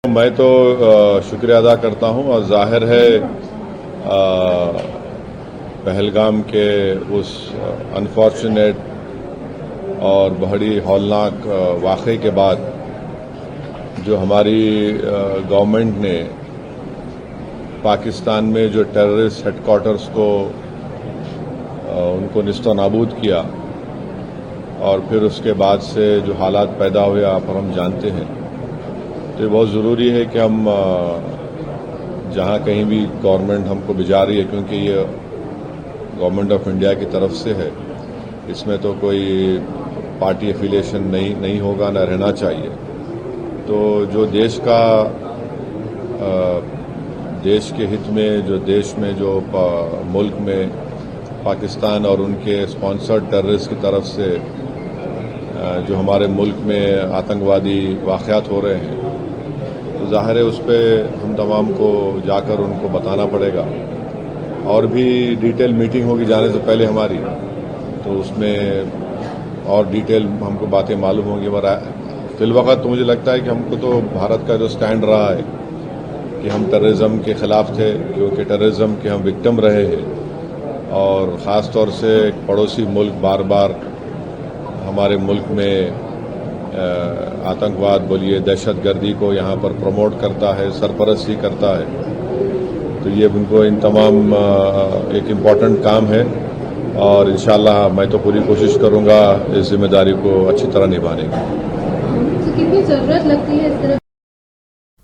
मैं तो शुक्रिया अदा करता हूं और जाहिर है पहलगाम के उस अनफॉर्चुनेट और बड़ी हौलनाक वाक़े के बाद जो हमारी गवर्नमेंट ने पाकिस्तान में जो टेररिस्ट हेडक्वार्टर्स को उनको निस्तो नाबूद किया और फिर उसके बाद से जो हालात पैदा हुए आप और हम जानते हैं, तो ये बहुत ज़रूरी है कि हम जहाँ कहीं भी गवर्नमेंट हमको भिजा रही है, क्योंकि ये गवर्नमेंट ऑफ इंडिया की तरफ से है, इसमें तो कोई पार्टी एफिलिएशन नहीं होगा, ना रहना चाहिए। तो जो देश का देश के हित में जो मुल्क में पाकिस्तान और उनके स्पॉन्सर्ड टेररिस्ट की तरफ से जो हमारे मुल्क में आतंकवादी वाक़यात हो रहे हैं, तो ज़ाहिर है उस पर हम तमाम को जाकर उनको बताना पड़ेगा। और भी डिटेल मीटिंग होगी जाने से पहले हमारी, तो उसमें और डिटेल हमको बातें मालूम होंगी। मगर फिलवक़्त तो मुझे लगता है कि हमको तो भारत का जो स्टैंड रहा है कि हम टेररिज्म के ख़िलाफ़ थे, क्योंकि टेररिज्म के हम विक्टिम रहे हैं और ख़ास तौर से एक पड़ोसी मुल्क बार बार हमारे मुल्क में आतंकवाद बोलिए, दहशतगर्दी को यहाँ पर प्रमोट करता है, सरपरस्ती करता है। तो ये उनको इन तमाम एक इम्पॉर्टेंट काम है और इंशाअल्लाह मैं तो पूरी कोशिश करूँगा इस जिम्मेदारी को अच्छी तरह निभाने की। कितनी ज़रूरत लगती है इस तरह?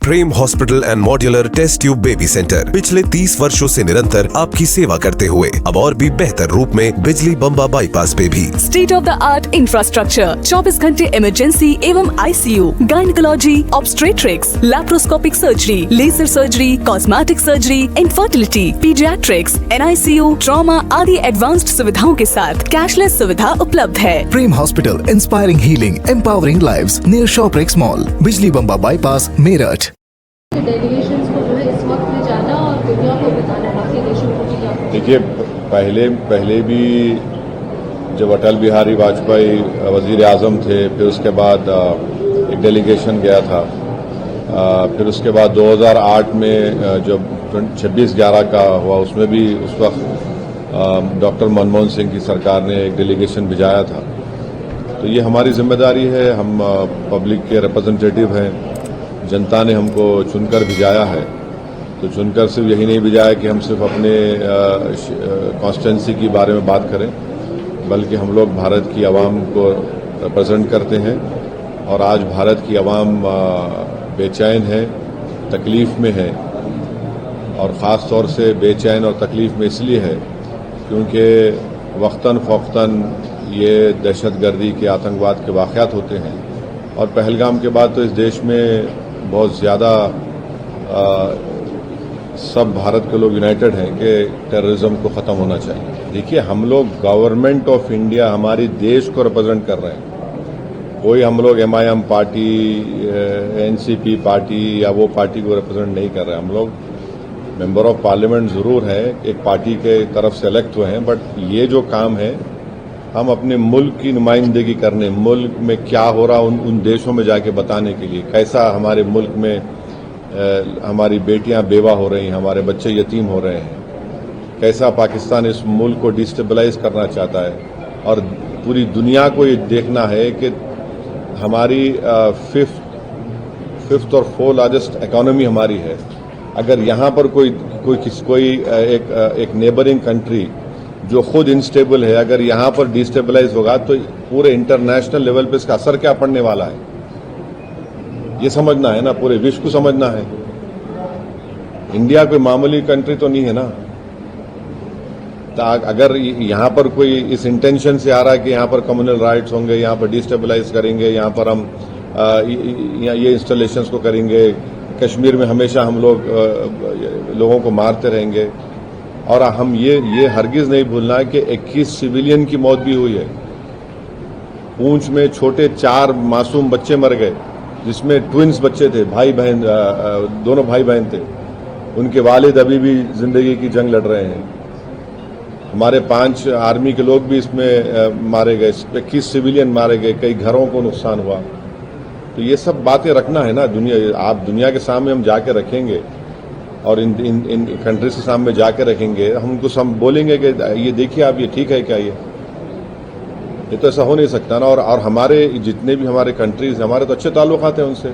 Prem hospital and modular test tube baby centre पिछले 30 वर्षों से निरंतर आपकी सेवा करते हुए अब और भी बेहतर रूप में बिजली बम्बा बाईपास पे भी state of the art infrastructure, 24 घंटे इमरजेंसी एवं ICU, gynaecology, obstetrics, laparoscopic surgery, laser surgery, cosmetic surgery, infertility, paediatrics, NICU, trauma आदि एडवांस्ड सुविधाओं के साथ कैशलेस सुविधा उपलब्ध है। Prem hospital, inspiring healing, empowering lives, near Shoprex mall, बिजली बम्बा बाईपास, मेरठ। डेलीगेशंस को जो है इस वक्त में जाना और दुनिया को बताना, बाकी देशों को भी क्या? देखिए, पहले भी जब अटल बिहारी वाजपेयी वजीर आज़म थे, फिर उसके बाद एक डेलीगेशन गया था। फिर उसके बाद 2008 में जब 26/11 का हुआ, उसमें भी उस वक्त डॉक्टर मनमोहन सिंह की सरकार ने एक डेलीगेशन भिजाया था। तो ये हमारी जिम्मेदारी है, हम पब्लिक के रिप्रेजेंटेटिव हैं, जनता ने हमको चुनकर भिजाया है। तो चुनकर सिर्फ यही नहीं भिजाया कि हम सिर्फ अपने कॉन्स्टिट्यूंसी के बारे में बात करें, बल्कि हम लोग भारत की आवाम को रिप्रेजेंट करते हैं। और आज भारत की आवाम बेचैन है, तकलीफ़ में है, और ख़ास तौर से बेचैन और तकलीफ़ में इसलिए है क्योंकि वक्तन फ़ौक़तन ये दहशतगर्दी के, आतंकवाद के वाक़यात होते हैं। और पहलगाम के बाद तो इस देश में बहुत ज़्यादा सब भारत के लोग यूनाइटेड हैं कि टेररिज्म को ख़त्म होना चाहिए। देखिए, हम लोग गवर्नमेंट ऑफ इंडिया, हमारी देश को रिप्रेजेंट कर रहे हैं। कोई हम लोग MIM पार्टी, NCP पार्टी या वो पार्टी को रिप्रेजेंट नहीं कर रहे। हम लोग मेंबर ऑफ पार्लियामेंट ज़रूर हैं, एक पार्टी के तरफ से इलेक्ट हुए हैं, बट ये जो काम है हम अपने मुल्क की नुमाइंदगी करने, मुल्क में क्या हो रहा उन देशों में जाके बताने के लिए, कैसा हमारे मुल्क में हमारी बेटियां बेवा हो रही हैं, हमारे बच्चे यतीम हो रहे हैं, कैसा पाकिस्तान इस मुल्क को डिस्टेबलाइज करना चाहता है। और पूरी दुनिया को ये देखना है कि हमारी फिफ्थ और 4th लार्जेस्ट इकोनॉमी हमारी है। अगर यहाँ पर कोई एक नेबरिंग कंट्री जो खुद इनस्टेबल है, अगर यहाँ पर डिस्टेबलाइज होगा तो पूरे इंटरनेशनल लेवल पे इसका असर क्या पड़ने वाला है, ये समझना है ना, पूरे विश्व को समझना है। इंडिया कोई मामूली कंट्री तो नहीं है ना। तो अगर यहाँ पर कोई इस इंटेंशन से आ रहा है कि यहाँ पर कम्युनल राइट्स होंगे, यहाँ पर डिस्टेबलाइज करेंगे, यहाँ पर हम ये इंस्टॉलेशंस को करेंगे, कश्मीर में हमेशा हम लोगों को मारते रहेंगे। और हम ये हरगिज नहीं भूलना है कि 21 सिविलियन की मौत भी हुई है। पूंछ में छोटे 4 मासूम बच्चे मर गए, जिसमें ट्विंस बच्चे थे, भाई बहन, दोनों भाई बहन थे। उनके वालिद अभी भी जिंदगी की जंग लड़ रहे हैं। हमारे 5 आर्मी के लोग भी इसमें मारे गए, 21 सिविलियन मारे गए, कई घरों को नुकसान हुआ। तो ये सब बातें रखना है ना, आप दुनिया के सामने हम जाके रखेंगे और इन कंट्रीज के सामने जाके रखेंगे, हम उनको बोलेंगे कि ये देखिए आप, ये ठीक है क्या, ये तो ऐसा हो नहीं सकता ना। और हमारे जितने भी हमारे कंट्रीज, हमारे तो अच्छे ताल्लुकात हैं उनसे,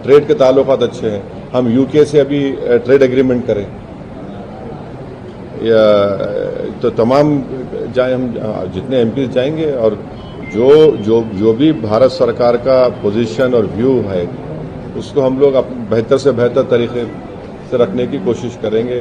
ट्रेड के ताल्लुकात अच्छे हैं। हम यूके से अभी ट्रेड एग्रीमेंट करें या तो तमाम जाए, हम जितने एमपी जाएंगे और जो भी भारत सरकार का पोजीशन और व्यू है उसको हम लोग बेहतर से बेहतर तरीके से रखने की कोशिश करेंगे।